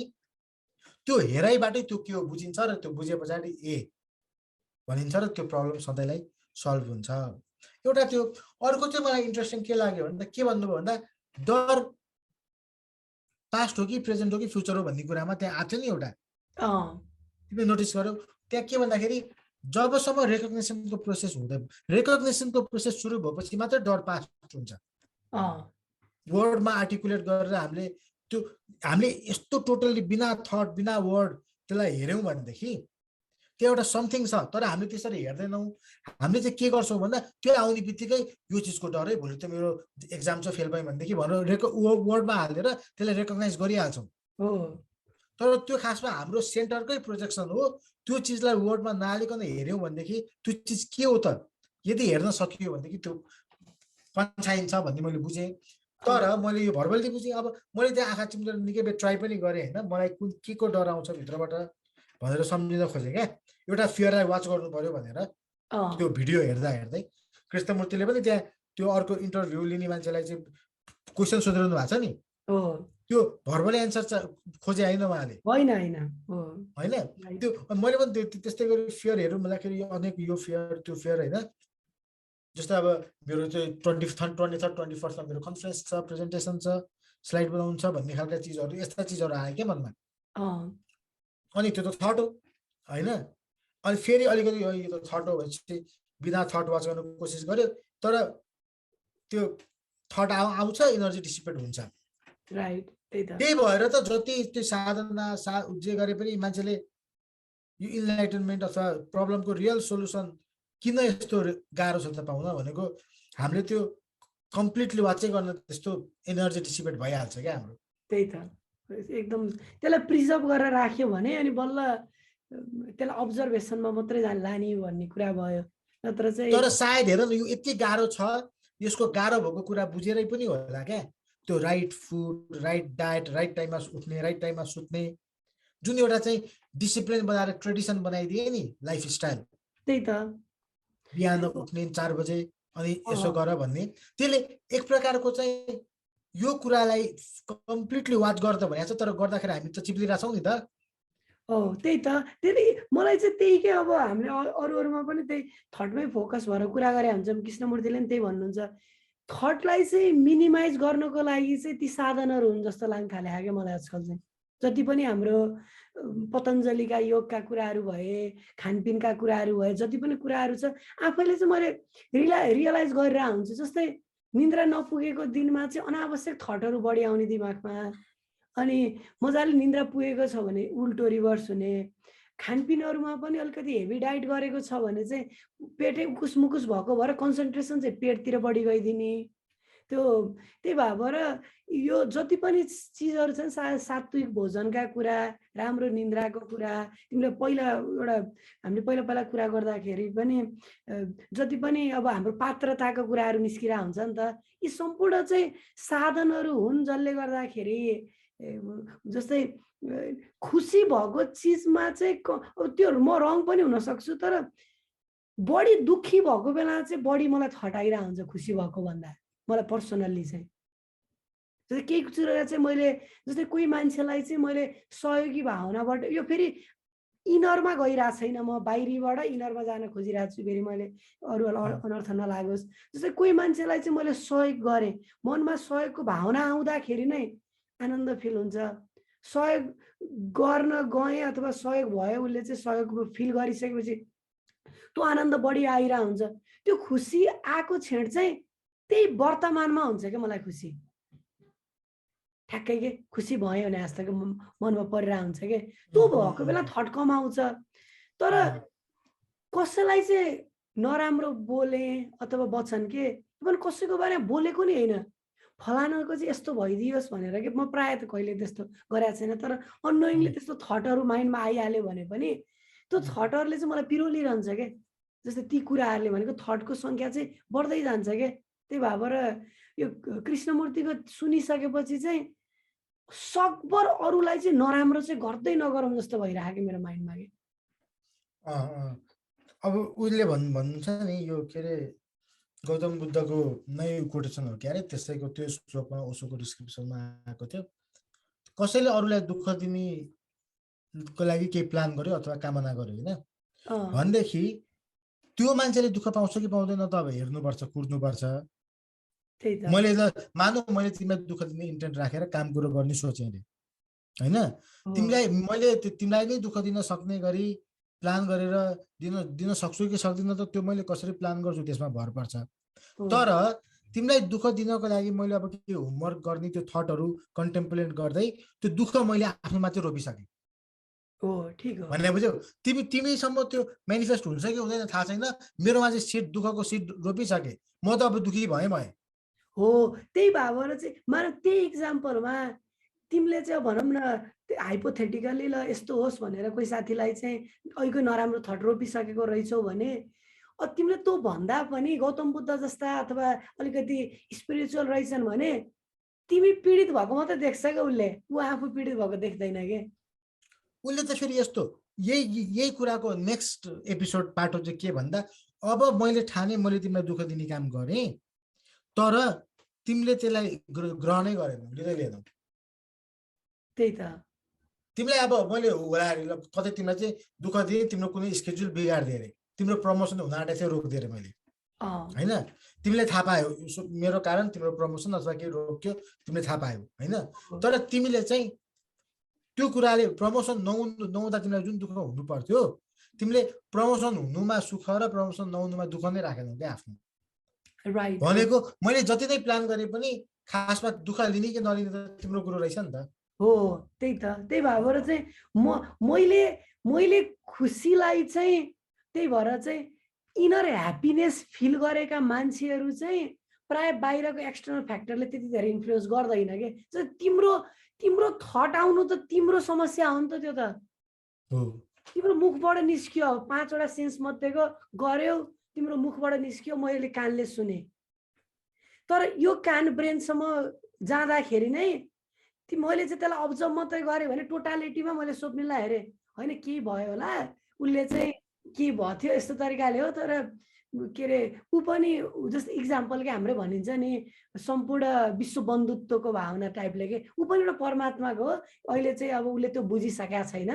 त्यो हेराइबाटै त्यो के हो बुझिन्छ र त्यो बुझे पछाडि ए भनिन्छ र त्यो प्रब्लम सधैँलाई सल्भ हुन्छ। एउटा त्यो अर्को चाहिँ मलाई इन्ट्रेस्टिङ के लाग्यो भन्दा के भन्नुभयो भन्दा डर पास्ट हो कि प्रेजेन्ट हो कि फ्युचर हो भन्ने कुरामा त्यहाँ आएको थियो नि एउटा, तिमीले नोटिस गर्यौ त्यहाँ के भन्दाखेरि जबसम्म रेकग्नेसनको प्रोसेस हुँदैन, रेकग्नेसनको प्रोसेस सुरु भएपछि मात्रै डर पास्ट हुन्छ। वर्डमा आर्टिकुलेट गरेर हामीले यस्तो टोटल्ली बिना थट बिना वर्ड त्यसलाई हेऱ्यौँ भनेदेखि त्यो एउटा समथिङ छ, तर हामीले त्यसरी हेर्दैनौँ। हामीले चाहिँ के गर्छौँ भन्दा त्यो आउने बित्तिकै यो चिजको डर है, भोलि त मेरो एक्जाम चाहिँ फेल भयो भनेदेखि भनेर वर्डमा हालेर त्यसलाई रेकग्नाइज गरिहाल्छौँ। तर त्यो खासमा हाम्रो सेन्टरकै प्रोजेक्सन हो। त्यो चिजलाई वर्डमा नहालिकन हेऱ्यौँ भनेदेखि त्यो चिज के हो त, यदि हेर्न सकियो भनेदेखि त्यो पन्छाइन्छ भन्ने मैले बुझेँ। तर मैले यो भर्बल्ली बुझेँ। अब मैले त्यहाँ आँखा चिम्लेर निकै बेर ट्राई पनि गरेँ होइन, मलाई के को डर आउँछ भित्रबाट भनेर सम्झिन खोजेँ क्या। एउटा फियरलाई वाच गर्नु पर्यो भनेर त्यो भिडियो हेर्दा हेर्दै कृष्णमूर्तिले पनि त्यहाँ त्यो अर्को इन्टरभ्यू लिने मान्छेलाई चाहिँ क्वेसन सोधिरहनु भएको छ नि, त्यो भर्बली एन्सर खोजे होइन उहाँले, होइन त्यो मैले पनि त्यस्तै गरी फियर हेरौँ भन्दाखेरि अनेक यो फियर त्यो फियर होइन। जस्तो अब मेरो चाहिँ 23rd 24th मेरो कन्फरेन्स छ, प्रेजेन्टेसन छ, स्लाइड बनाउनु छ भन्ने खालका चिजहरू, यस्ता चिजहरू आयो क्या मनमा। अनि त्यो त थट हो होइन। अनि फेरि अलिकति यो त थट हो भनेपछि बिना थट वाच गर्न कोसिस गर्यो, तर त्यो थट आउँछ, एनर्जी डिसिपेट हुन्छ। त्यही भएर त जति त्यो साधना जे गरे पनि मान्छेले यो इन्लाइटनमेन्ट अथवा प्रब्लमको रियल सोल्युसन किन यस्तो गाह्रो छ त पाउन भनेको हामीले त्यो कम्प्लिटली वाचै गर्न त्यस्तो एनर्जी डिसिपेट भइहाल्छ क्या हाम्रो। त्यही त एकदम त्यसलाई प्रिजर्भ गरेर राख्यो भने अनि बल्ल त्यसलाई अब्जर्भेसनमा मात्रै लाने भन्ने कुरा भयो। नत्र चाहिँ तर सायद हेर न यो यति गाह्रो छ, यसको गाह्रो भएको कुरा बुझेरै पनि होला क्या। त्यो right food, right diet, right टाइममा उठ्ने, राइट टाइममा सुत्ने, जुन एउटा चाहिँ डिसिप्लिन बनाएर ट्रेडिसन बनाइदिए नि लाइफस्टाइल। त्यही त बिहान उठ्ने 4 बजे अनि यसो गर भन्ने, त्यसले एक प्रकारको चाहिँ यो कुरालाई कम्प्लिटली वाच गर्दा भनेको छ। तर गर्दाखेरि हामी त चिप्लिरहेछौँ नि त। त्यही त त्यसले मलाई चाहिँ त्यही के अब हामीले अरूमा पनि त्यही थटमै फोकस भएर कुरा गरे हुन्छौँ। कृष्णमूर्तिले पनि त्यही भन्नुहुन्छ, थटलाई चाहिँ मिनिमाइज गर्नको लागि चाहिँ ती साधनहरू हुन् जस्तो लाग्न थाल्यो क्या मलाई आजकल चाहिँ। जति पनि हाम्रो पतञ्जलिका योगका कुराहरू भए, खानपिनका कुराहरू भए, जति पनि कुराहरू छ आफैले चाहिँ मैले रियलाइज गरेर हुन्छु। जस्तै निन्द्रा नपुगेको दिनमा चाहिँ अनावश्यक थटहरू बढी आउने दिमागमा, अनि मजाले निन्द्रा पुगेको छ भने उल्टो रिभर्स हुने, खानपिनहरूमा पनि अलिकति हेभी डाइट गरेको छ भने चाहिँ पेटै उकुस भएको भएर कन्सन्ट्रेसन चाहिँ पेटतिर बढी गइदिने। त्यही भएर यो जति पनि चिजहरू छन् सात्विक भोजनका कुरा, राम्रो निन्द्राको कुरा, तिमीले पहिला एउटा हामीले पहिला कुरा गर्दाखेरि पनि जति पनि अब हाम्रो पात्रताको कुराहरू निस्किरहेको हुन्छ नि त, यी सम्पूर्ण चाहिँ साधनहरू हुन् जसले गर्दाखेरि जस्तै खुसी भएको चिजमा चाहिँ त्यो म रङ पनि हुन सक्छु, तर बढी दुःखी भएको बेला चाहिँ बढी मलाई थटाइरहेको हुन्छ खुसी भएको भन्दा। मलाई पर्सनल्ली चाहिँ जस्तै केही कुरा चाहिँ मैले जस्तै कोही मान्छेलाई चाहिँ मैले सहयोगी भावनाबाट, यो फेरि इनरमा गइरहेको छैन, म बाहिरीबाट इनरमा जान खोजिरहेको छु, फेरि मैले अरूलाई अनर्थ नलागोस्। जस्तै कोही मान्छेलाई चाहिँ मैले सहयोग गरेँ, मनमा सहयोगको भावना आउँदाखेरि नै आनन्द फिल हुन्छ। सहयोग गर्न गएँ अथवा सहयोग भयो, उसले चाहिँ सहयोग फिल गरिसकेपछि त्यो आनन्द बढी आइरहेको हुन्छ। त्यो खुसी आएको क्षण चाहिँ त्यही वर्तमानमा हुन्छ क्या मलाई खुसी। ठ्याक्कै के खुसी भयो भने जस्तो मनमा परिरहेको हुन्छ कि त्यो भएको बेला थट कम आउँछ। तर कसैलाई चाहिँ नराम्रो बोले अथवा वचन के पनि कसैको बारेमा बोलेको नि होइन, फलानाको चाहिँ यस्तो भइदियोस् भनेर कि म प्रायः त कहिले त्यस्तो गरेको छैन, तर अननोइङली त्यस्तो थटहरू माइन्डमा आइहाल्यो भने पनि त्यो थटहरूले चाहिँ मलाई पिरोलिरहन्छ क्या। जस्तै ती कुराहरूले भनेको थटको सङ्ख्या चाहिँ बढ्दै जान्छ क्या। त्यही भएर यो कृष्णमूर्तिको सुनिसकेपछि चाहिँ सकभर अरूलाई चाहिँ नराम्रो चाहिँ गर्दै नगरौँ जस्तो भइरहेको मेरो माइन्डमा कि। अब उसले भन्नुहुन्छ नि यो के अरे गौतम बुद्धको नै कोटेसन हो क्या अरे, त्यसैको त्यो श्लोकमा ओशोको डिस्क्रिप्सनमा आएको थियो, कसैले अरूलाई दुःख दिनेको लागि केही प्लान गर्यो अथवा कामना गर्यो होइन भनेदेखि त्यो मान्छेले दुःख पाउँछ कि पाउँदैन त अब हेर्नुपर्छ, कुर्नुपर्छ। मैले त मानौ मैले तिमीलाई दुःख दिने इन्टेन्ट राखेर काम कुरो गर्ने सोचेँ अरे होइन, मैले तिमीलाई नै दुःख दिन सक्ने गरी प्लान गरेर दिन सक्छु कि सक्दिनँ त त्यो मैले कसरी प्लान गर्छु त्यसमा भर पर्छ। तर तिमीलाई दुःख दिनको लागि मैले अब के होमवर्क गर्ने त्यो थटहरू कन्टेम्प्लेट गर्दै त्यो दुःख मैले आफ्नोमा चाहिँ रोपिसकेँ भने बुझ्यौ। तिमीसम्म त्यो मेनिफेस्ट हुन्छ कि हुँदैन थाहा छैन, मेरोमा चाहिँ दुःखको सिड रोपिसकेँ, म त अब दुःखी भएँ हो। त्यही भएर चाहिँ मलाई त्यही इक्जाम्पलमा तिमीले चाहिँ भनौँ न हाइपोथेटिकली ल यस्तो होस् भनेर कोही साथीलाई चाहिँ अहिलेको नराम्रो थट रोपिसकेको रहेछौ भने तिमीले त्यो भन्दा पनि गौतम बुद्ध जस्ता अथवा अलिकति स्पिरिचुअल रहेछन् भने तिमी पीडित भएको मात्रै देख्छ क्या उसले, ऊ आफू पीडित भएको देख्दैन के। उसले त फेरि यस्तो यही कुराको नेक्स्ट एपिसोड पाटो चाहिँ के भन्दा, अब मैले ठाने मैले तिमीलाई दुःख दिने काम गरेँ तर तिमीले त्यसलाई ग्रहणै गरेनौ, लिँदैनौ। त्यही त तिमीलाई अब मैले कतै तिमीलाई चाहिँ दुःख दिएँ, तिम्रो कुनै स्केड्युल बिगारिदिएँ अरे, तिम्रो प्रमोसन हुन आँटेको थियो रोकिदिएँ अरे मैले होइन, तिमीलाई थाहा पायो मेरो कारण तिम्रो प्रमोसन अथवा केही रोक्यो, तिमीले थाहा पायो होइन। तर तिमीले चाहिँ त्यो कुराले प्रमोसन नहुँदा तिमीलाई जुन दुःख हुनु पर्थ्यो, तिमीले प्रमोसन हुनुमा सुख र प्रमोसन नहुनुमा दुःख नै राखेनौ क्या आफ्नो। भनेको मैले जति नै प्लान गरे पनि खासमा दुःख लिने कि नलिने त तिम्रो कुरो रहेछ नि त। हो त्यही त। त्यही भएर चाहिँ मैले खुसीलाई चाहिँ त्यही भएर चाहिँ इनर ह्याप्पिनेस फिल गरेका मान्छेहरू चाहिँ प्राय बाहिरको एक्सटर्नल फ्याक्टरले त्यति धेरै इन्फ्लुएन्स गर्दैन के तिम्रो थट आउनु त तिम्रो समस्या हो नि त त्यो त तिम्रो मुखबाट निस्कियो 5 वटा सेन्स मध्येको गर्यो तिम्रो मुखबाट निस्कियो मैले कानले सुने तर यो कान ब्रेनसम्म जाँदाखेरि नै मैले चाहिँ त्यसलाई अब्जर्भ मात्रै गरेँ भने टोटालिटीमा मैले स्वप्नलाई हेरेँ हैन के भयो होला उले चाहिँ के भयो थियो यस्तो तरिकाले हो तर के रे उ पनि जस्तो इक्जाम्पल के हाम्रो भनिन्छ नि सम्पूर्ण विश्व बन्धुत्वको भावना टाइपले के उ पनि एउटा परमात्माको हो अहिले चाहिँ अब उले त्यो बुझिसकेका छैन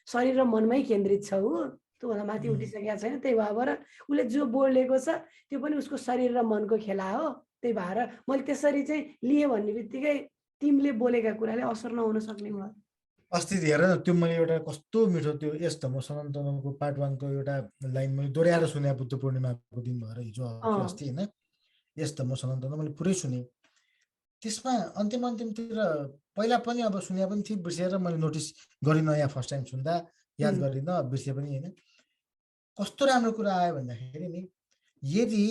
शरीर र मनमै केन्द्रित छ उ त्यो भन्दा माथि उठिसकेका छैन त्यही भएर उले जो बोलेको छ त्यो पनि उसको शरीर र मनको खेला हो त्यही भएर मैले त्यसरी चाहिँ लिए भन्ने बित्तिकै तिमीले बोलेका कुराले असर नहुन सक्ने भयो अस्ति हेर न त्यो मैले एउटा कस्तो मिठो त्यो यस धम्म सनातनको पार्ट 1 को एउटा लाइन मैले दोहोऱ्याएर सुने बुद्ध पूर्णिमाको दिन भएर हिजो अस्ति हैन यस धम्म सनातन मैले पुरै सुने त्यसमा अन्तिमतिर पहिला पनि अब सुने पनि थिए बिर्सेर मैले नोटिस गरिन या फर्स्ट टाइम सुन्दा याद गरिन बिर्से पनि हैन कस्तो राम्रो कुरा आयो भन्दाखेरि नि यदि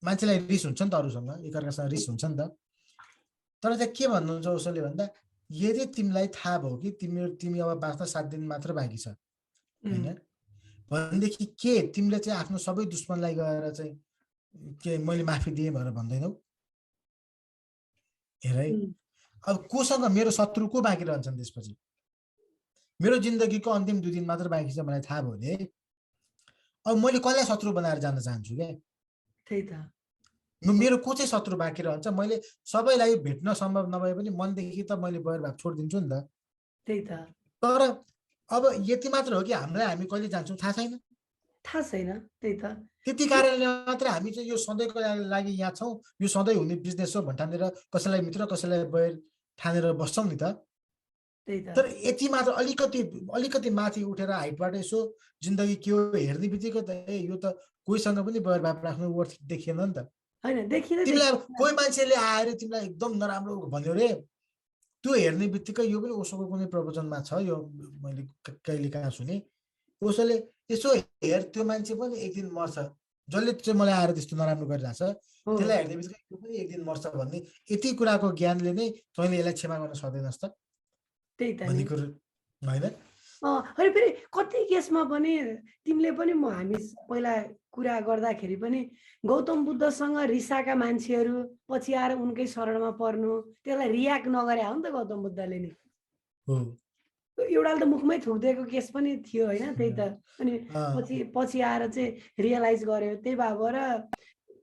मान्छेलाई रिस हुन्छ नि त अरूसँग एकअर्कासँग रिस हुन्छ नि त तर चाहिँ के भन्नुहुन्छ उसले भन्दा यदि तिमीलाई थाहा भयो कि तिमी अब बाँच्न 7 दिन मात्र बाँकी छ हैन भनेदेखि के तिमीले चाहिँ आफ्नो सबै दुश्मनलाई गएर चाहिँ के मैले माफी दिएँ भनेर भन्दैनौ हेर है अब कोसँग मेरो शत्रु को बाँकी रहन्छन् त्यसपछि मेरो जिन्दगीको अन्तिम 2 दिन मात्र बाँकी छ मलाई थाहा भयो नि अब मैले कसलाई शत्रु बनाएर जान चाहन्छु के त्यही त मेरो को चाहिँ शत्रु बाँकी रहन्छ मैले सबैलाई भेट्न सम्भव नभए पनि मनदेखि त मैले बहिर्भाग छोडिदिन्छु नि त त्यही त तर अब यति मात्र हो कि हामी कहिले जान्छौँ थाहा छैन त्यही त त्यति कारणले मात्र हामी चाहिँ यो सधैँको लागि यहाँ छौँ यो सधैँ हुने बिजनेस हो भन्ठानेर कसैलाई मित्र कसैलाई बहिर ठानेर बस्छौँ नि त तर यति मात्र अलिकति माथि उठेर हाइटबाट यसो जिन्दगी के हो हेर्ने बित्तिकै त यो त कोहीसँग पनि बहिर्भाव राख्नु वर्थ देखिएन नि त तिमीलाई कोही मान्छेले आएर तिमीलाई एकदम नराम्रो भन्यो रे त्यो हेर्ने बित्तिकै यो पनि ओशोको कुनै प्रवचनमा छ यो मैले कहिले कहाँ सुने ओशोले यसो हेर त्यो मान्छे पनि एक दिन मर्छ जसले चाहिँ मलाई आएर त्यस्तो नराम्रो गरिरहेछ त्यसलाई हेर्ने बित्तिकै त्यो पनि एक दिन मर्छ भन्ने यति कुराको ज्ञानले नै तैँले यसलाई क्षमा गर्न सक्दैनस् त त्यही त भन्ने कुरो हैन अनि फेरि कति केसमा पनि तिमीले पनि हामी पहिला कुरा गर्दाखेरि पनि गौतम बुद्धसँग रिसाका मान्छेहरू पछि आएर उनकै शरणमा पर्नु त्यसलाई रियाक्ट नगरे हो नि त गौतम बुद्धले नि एउटाले त मुखमै थुक्दिएको केस पनि थियो हैन त्यही त अनि पछि आएर चाहिँ रियलाइज गर्यो त्यही भएर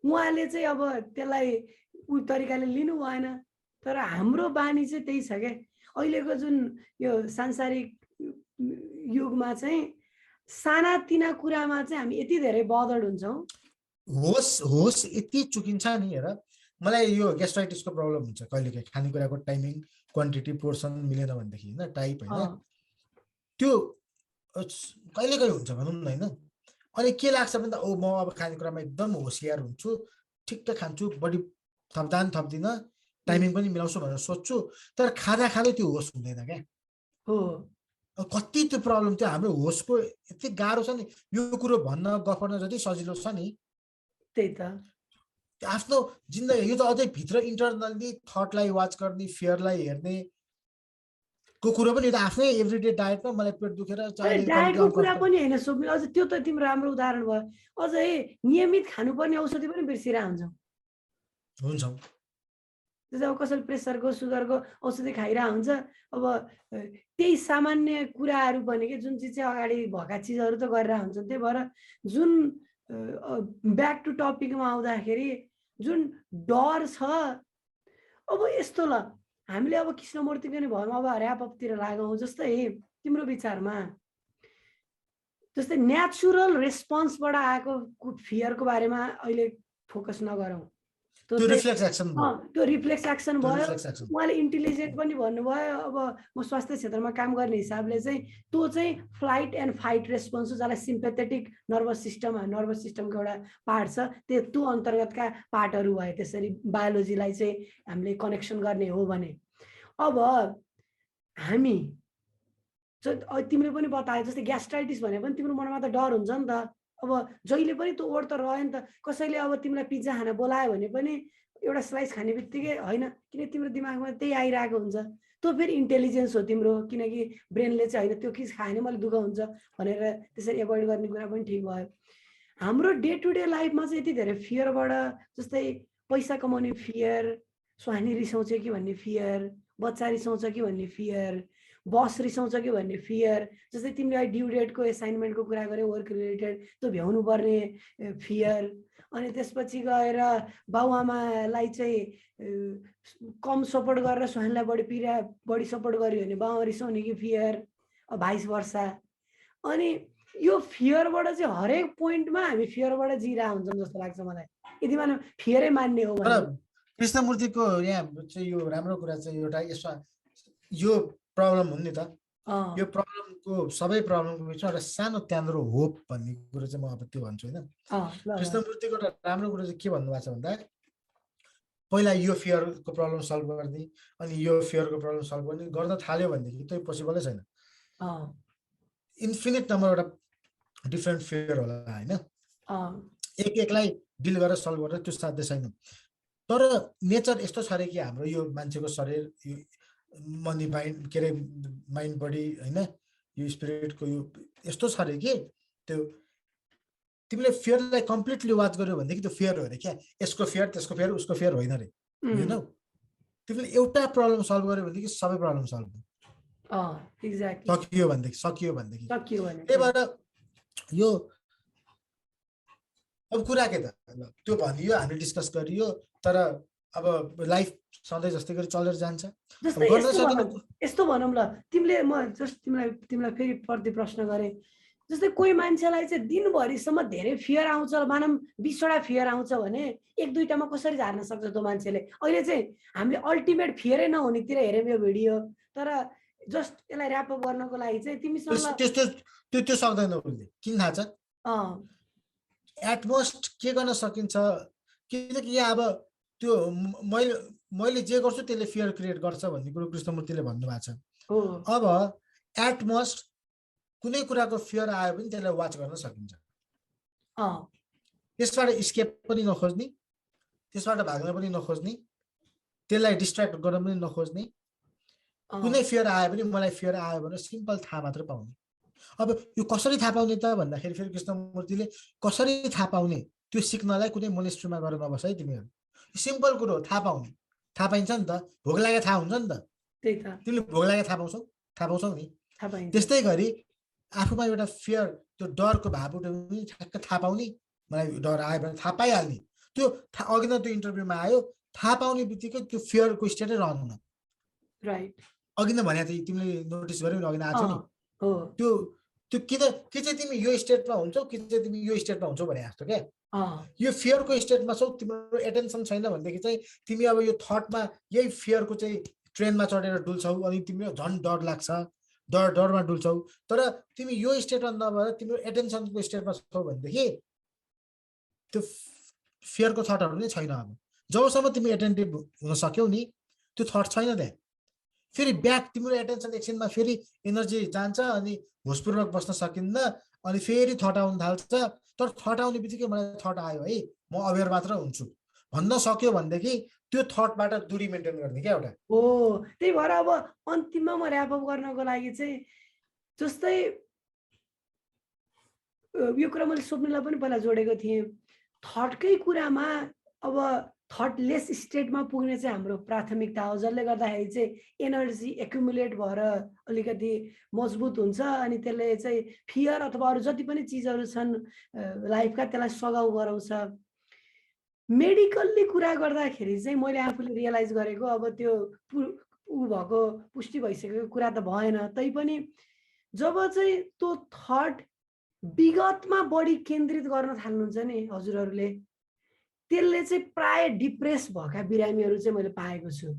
उहाँले चाहिँ अब त्यसलाई उ तरिकाले लिनु भएन तर हाम्रो बानी चाहिँ त्यही छ के अहिलेको जुन यो सांसारिक युगमा चाहिँ सानातिना कुरामा चाहिँ हामी यति धेरै बदर्ड हुन्छौँ होस् यति चुकिन्छ नि हेर मलाई यो ग्यास्ट्राइटिसको प्रब्लम हुन्छ कहिलेकाहीँ खानेकुराको टाइमिङ क्वान्टिटी पोर्सन मिलेन भनेदेखि हैन टाइप हैन त्यो कहिलेकाहीँ हुन्छ भनौँ न हैन अनि के लाग्छ भने त म अब खानेकुरामा एकदम होसियार हुन्छु ठिक खान्छु बढी थप्दिन टाइमिङ पनि मिलाउँछु भनेर सोच्छु तर खाँदा त्यो होस हुँदैन क्या कति त्यो प्रब्लम त्यो हाम्रो होसको यति गाह्रो छ नि यो कुरो भन्न गफ गर्न जति सजिलो छ नि त्यही त आफ्नो जिन्दगी यो त अझै भित्र इन्टरनली थटलाई वाच गर्ने फियरलाई हेर्ने को कुरो पनि यो त आफ्नै एभ्रीडे डायटमा मलाई पेट दुखेर डायटको कुरा पनि हैन सोध्नु अझ त्यो त तिम्रो राम्रो उदाहरण भयो अझै नियमित खानुपर्ने औषधि पनि बिर्सिरा हुन्छौँ जब कसैले प्रेसरको सुगरको औषधि खाइरहेको हुन्छ अब त्यही सामान्य कुराहरू पनि के जुन चिज चाहिँ अगाडि भएका चिजहरू त गरिरहेको हुन्छ त्यही भएर जुन ब्याक टु टपिकमा आउँदाखेरि जुन डर छ अब यस्तो ल हामीले अब कृष्णमूर्तिको नि भरमा अब ऱ्यापअपतिर लागौँ जस्तै तिम्रो विचारमा जस्तै नेचुरल रेस्पोन्सबाट आएको फियरको बारेमा अहिले फोकस नगरौँ त्यो रिफ्लेक्स एक्सन भयो उहाँले इन्टेलिजेन्ट पनि भन्नुभयो अब म स्वास्थ्य क्षेत्रमा काम गर्ने हिसाबले चाहिँ त्यो चाहिँ फ्लाइट एन्ड फाइट रेस्पोन्स हो जसलाई सिम्पेथेटिक नर्भस सिस्टमको एउटा पार्ट छ त्यो अन्तर्गतका पार्टहरू भयो त्यसरी बायोलोजीलाई चाहिँ हामीले कनेक्सन गर्ने हो भने अब हामी तिमीले पनि बतायो जस्तै ग्यास्ट्राइटिस भने पनि तिम्रो मनमा त डर हुन्छ नि त अब जहिले पनि त्यो ओड त रह्यो नि त। कसैले अब तिमीलाई पिज्जा खान बोलायो भने पनि एउटा स्लाइस खाने बित्तिकै होइन, किन तिम्रो दिमागमा त्यही आइरहेको हुन्छ। त्यो फेरि इन्टेलिजेन्स हो तिम्रो, किनकि ब्रेनले चाहिँ होइन त्यो चिज खायो भने मलाई दुःख हुन्छ भनेर त्यसरी एभोइड गर्ने कुरा पनि ठिक भयो। हाम्रो डे टु डे लाइफमा चाहिँ यति धेरै फियरबाट, जस्तै पैसा कमाउने फियर, स्वानी रिसाउँछ कि भन्ने फियर, बच्चा रिसाउँछ कि भन्ने फियर, बस रिसाउँछ कि भन्ने फियर, जस्तै तिमीले अहिले ड्यु डेटको एसाइनमेन्टको कुरा गर्यौ, वर्क रिलेटेड त्यो भ्याउनु पर्ने फियर, अनि त्यसपछि गएर बाउआमालाई चाहिँ कम सपोर्ट गरेर स्वानीलाई बढी सपोर्ट गर्यो भने बाउआमा रिसाउने कि फियर, भाइस वर्सा। अनि यो फियरबाट चाहिँ हरेक पोइन्टमा हामी फियरबाट जिरा हुन्छौँ जस्तो लाग्छ मलाई, यदि मानव फियरै मान्ने हो भने। कृष्णमूर्तिको यहाँ चाहिँ यो राम्रो कुरा चाहिँ एउटा यसमा यो प्रब्लम हो नि त, यो प्रब्लमको सबै प्रब्लमको बिचमा एउटा सानो त्यान्द्रो होप भन्ने कुरो चाहिँ म अब त्यो भन्छु होइन। कृष्णमूर्तिको एउटा राम्रो कुरो चाहिँ के भन्नुभएको छ भन्दा, पहिला यो फियरको प्रब्लम सल्भ गर्ने, अनि यो फियरको प्रब्लम सल्भ गर्ने गर्न थाल्यो भनेदेखि त्यो पोसिबलै छैन। इन्फिनिट नम्बर एउटा डिफ्रेन्ट फियर होला होइन, एकलाई डिल गरेर सल्भ गरेर त्यो साध्य छैन। तर नेचर यस्तो छ अरे कि हाम्रो यो मान्छेको शरीर, यो मनी माइन्ड के अरे माइन्ड बडी होइन, यो स्पिरिटको यो यस्तो छ अरे कि त्यो तिमीले फियरलाई कम्प्लिटली वाच गर्यो भनेदेखि त्यो फियर हो अरे क्या, यसको फियर त्यसको फियर उसको फियर होइन अरे, होइन। तिमीले एउटा प्रब्लम सल्भ गर्यो भनेदेखि सबै प्रब्लम सल्भ सकियो भनेदेखि त्यही भएर यो अब कुरा के त त्यो भनियो, हामीले डिस्कस गरियो, तर अब लाइफ सधैँ जस्तै गरी चलेर जान्छ। यस्तो भनौँ ल, तिमीले म जस्ट तिमीलाई फेरि प्रति प्रश्न गरेँ, जस्तै कोही मान्छेलाई चाहिँ दिनभरिसम्म धेरै फियर आउँछ, मानव 20वटा फियर आउँछ भने 1-2टामा कसरी झार्न सक्छ त्यो मान्छेले? अहिले चाहिँ हामीले अल्टिमेट फियरै नहुनेतिर हेऱ्यौँ यो भिडियो, तर जस्ट यसलाई ऱ्यापअप गर्नको लागि चाहिँ तिमीसँग त्यो सक्दैन उसले, किन थाहा छ? एटमोस्ट के गर्न सकिन्छ, किनकि यहाँ अब त्यो मैले जे गर्छु त्यसले फियर क्रिएट गर्छ भन्ने कुरो कृष्णमूर्तिले भन्नुभएको छ। अब एटमोस्ट कुनै कुराको फियर आयो भने त्यसलाई वाच गर्न सकिन्छ, त्यसबाट स्केप पनि नखोज्ने, त्यसबाट भाग्न पनि नखोज्ने, त्यसलाई डिस्ट्र्याक्ट गर्न पनि नखोज्ने। कुनै फियर आयो भने मलाई फियर आयो भने सिम्पल थाहा मात्र पाउने। अब यो कसरी थाहा पाउने त भन्दाखेरि फेरि कृष्णमूर्तिले कसरी थाहा पाउने, त्यो सिक्नलाई कुनै मोनेस्ट्रीमा गएर नबस है तिमीहरू, सिम्पल कुरो हो, थाहा पाउने। थाहा पाइन्छ नि त, भोक लागेको थाहा हुन्छ नि त, तिमीले भोक लागेको थाहा पाउँछौ नि। त्यस्तै गरी आफूमा एउटा फियर, त्यो डरको भाव उठ्यो भने ठ्याक्क थाहा पाउने, मलाई डर आयो भने थाहा पाइहाल्ने। त्यो अघि न त्यो इन्टरभ्यूमा आयो, थाहा पाउने बित्तिकै त्यो फियरको स्टेटै रहन्न। अघि नै भने तिमीले नोटिस गर्यौ नि, अघि नै आएको नि, त्यो के चाहिँ तिमी यो स्टेटमा हुन्छौ कि चाहिँ तिमी यो स्टेटमा हुन्छौ भने जस्तो क्या। यो फियरको स्टेटमा छौ, तिम्रो एटेन्सन छैन भनेदेखि चाहिँ तिमी अब यो थटमा यही फियरको चाहिँ ट्रेनमा चढेर डुल्छौ, अनि तिमीलाई झन् डर लाग्छ, डरमा डुल्छौ। तर तिमी यो स्टेटमा नभएर तिम्रो एटेन्सनको स्टेटमा छौ भनेदेखि त्यो फियरको थटहरू नै छैन। अब जबसम्म तिमी एटेन्टिभ हुन सक्यौ नि, त्यो थट छैन त्यहाँ। फेरि ब्याक तिम्रो एटेन्सन एकछिनमा फेरि एनर्जी जान्छ, अनि होसपूर्वक बस्न सकिन्न, अनि फेरि थट आउन थाल्छ। तर थट आउने बित्तिकै मलाई थट आयो है, म अवेर मात्र हुन्छु भन्न सक्यो भनेदेखि त्यो थटबाट दूरी मेन्टेन गर्ने क्या एउटा। त्यही भएर अब अन्तिममा म ऱ्यापअप गर्नको लागि चाहिँ, जस्तै यो कुरा मैले स्वप्नलाई पनि पहिला जोडेको थिएँ, थटकै कुरामा अब थटलेस स्टेटमा पुग्ने चाहिँ हाम्रो प्राथमिकता हो, जसले गर्दाखेरि चाहिँ एनर्जी एक्युमुलेट भएर अलिकति मजबुत हुन्छ, अनि त्यसले चाहिँ फियर अथवा अरू जति पनि चिजहरू छन् लाइफका त्यसलाई सघाउ गराउँछ। मेडिकल्ली कुरा गर्दाखेरि चाहिँ मैले आफूले रियलाइज गरेको, अब त्यो भएको पुष्टि भइसकेको कुरा त भएन, तैपनि जब चाहिँ त्यो थट विगतमा बढी केन्द्रित गर्न थाल्नुहुन्छ नि हजुरहरूले, त्यसले चाहिँ प्राय डिप्रेस भएका बिरामीहरू चाहिँ मैले पाएको छु।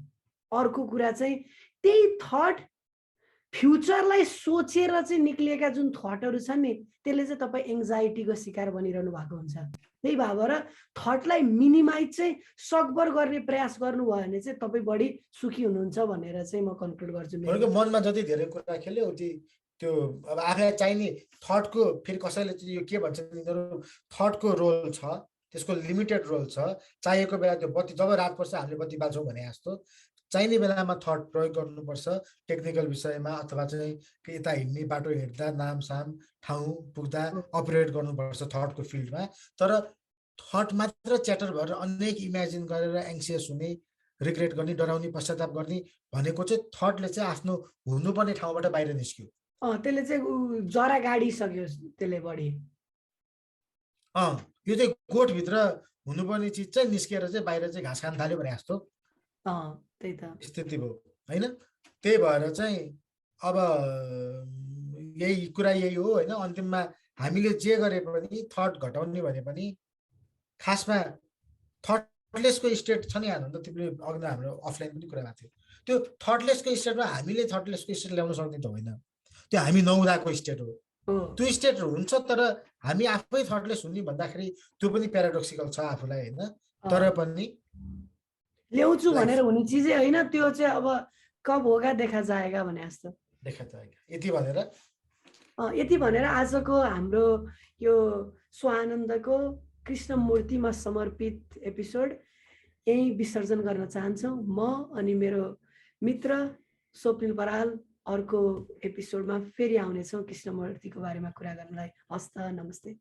अर्को कुरा चाहिँ त्यही थट फ्युचरलाई सोचेर चाहिँ निक्लिएका जुन थटहरू छन् नि, त्यसले चाहिँ तपाईँ एङ्जाइटीको शिकार बनिरहनु भएको हुन्छ। त्यही भएर थटलाई मिनिमाइज चाहिँ सकभर गर्ने प्रयास गर्नुभयो भने चाहिँ तपाईँ बढी सुखी हुनुहुन्छ भनेर चाहिँ म कन्क्लुड गर्छु। मनमा जति धेरै कुरा खेल्यो उति त्यो अब आफूलाई चाहिने थटको फेरि कसैले चाहिँ यो के भन्छ यिनीहरू थटको रोल छ, त्यसको लिमिटेड रोल छ। चाहिएको बेला त्यो बत्ती जब रात पर्छ हामीले बत्ती बाल्छौँ भने जस्तो चाहिने बेलामा थट प्रयोग गर्नुपर्छ टेक्निकल विषयमा, अथवा चाहिँ यता हिँड्ने बाटो हिँड्दा नामसाम ठाउँ पुग्दा अपरेट गर्नुपर्छ थटको फिल्डमा। तर थट मात्र च्याटर भएर अनेक इमेजिन गरेर एङ्सियस हुने, रिग्रेट गर्ने, डराउने, पश्चाताप गर्ने भनेको चाहिँ थटले चाहिँ आफ्नो हुनुपर्ने ठाउँबाट बाहिर निस्क्यो। त्यसले चाहिँ जरा गाडिसक्यो त्यसले बढी। यो चाहिँ गोठभित्र हुनुपर्ने चिज चाहिँ निस्केर चाहिँ बाहिर चाहिँ घाँस खान थाल्यो भने जस्तो त्यही त स्थिति भयो होइन। त्यही भएर चाहिँ अब यही कुरा यही हो होइन। अन्तिममा हामीले जे गरे पनि थट घटाउने भने पनि खासमा थटलेसको स्टेट छ नि। हाल्नु त तिमीले अघि हाम्रो अफलाइन पनि कुरा भएको थियो, त्यो थटलेसको स्टेटमा हामीले थटलेसको स्टेट ल्याउन सक्ने त होइन, त्यो हामी नहुँदाको स्टेट हो। त्यो स्टेट हुन्छ तर हामी आफै थटलेस हुने भन्दाखेरि त्यो पनि प्याराडोक्सिकल छ आफूलाई होइन। तर पनि ल्याउँछु भनेर हुने चिजै होइन, त्यो चाहिँ अब कब होगा देखा जाएगा भने जस्तो देखा जाएगा। यति भनेर आजको हाम्रो यो स्वानन्दको कृष्णमूर्तिमा समर्पित एपिसोड यही विसर्जन गर्न चाहन्छौँ। म अनि मेरो मित्र स्वप्निल बराल अर्को एपिसोडमा फेरि आउनेछौँ कृष्णमूर्तिको बारेमा कुरा गर्नलाई। हस्त, नमस्ते।